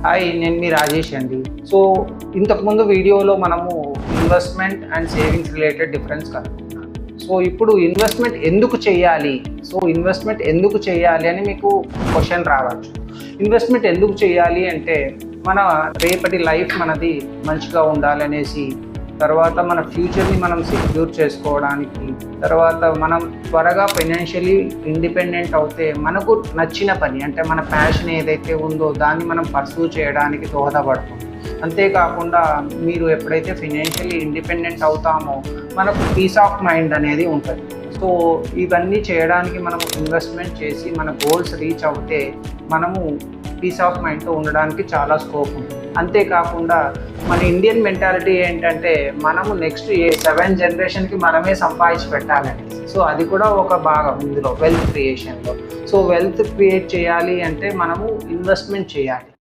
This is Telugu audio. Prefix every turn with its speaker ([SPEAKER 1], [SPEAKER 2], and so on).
[SPEAKER 1] హాయ్, నేను మీ రాజేష్ అండి. సో ఇంతకుముందు వీడియోలో మనము investment and savings related difference కనుక్కున్నాం. సో ఇప్పుడు ఇన్వెస్ట్మెంట్ ఎందుకు చేయాలి అని మీకు క్వశ్చన్ రావచ్చు. ఇన్వెస్ట్మెంట్ ఎందుకు చేయాలి అంటే మన రేపటి లైఫ్ మనది మంచిగా ఉండాలనేసి, తర్వాత మన ఫ్యూచర్ని మనం సెక్యూర్ చేసుకోవడానికి, తర్వాత మనం త్వరగా ఫైనాన్షియలీ ఇండిపెండెంట్ అవుతే మనకు నచ్చిన పని అంటే మన ప్యాషన్ ఏదైతే ఉందో దాన్ని మనం పర్సూ చేయడానికి దోహదపడుతుంది. అంతేకాకుండా మీరు ఎప్పుడైతే ఫైనాన్షియలీ ఇండిపెండెంట్ అవుతామో మనకు పీస్ ఆఫ్ మైండ్ అనేది ఉంటుంది. సో ఇవన్నీ చేయడానికి మనం ఇన్వెస్ట్మెంట్ చేసి మన గోల్స్ రీచ్ అవుతే మనము పీస్ ఆఫ్ మైండ్తో ఉండడానికి చాలా స్కోప్ ఉంది. అంతేకాకుండా మన ఇండియన్ మెంటాలిటీ ఏంటంటే మనము నెక్స్ట్ 7 జనరేషన్కి మనమే సంపాదించి పెట్టాలండి. సో అది కూడా ఒక భాగం ఇందులో వెల్త్ క్రియేషన్లో. సో వెల్త్ క్రియేట్ చేయాలి అంటే మనము ఇన్వెస్ట్మెంట్ చేయాలి.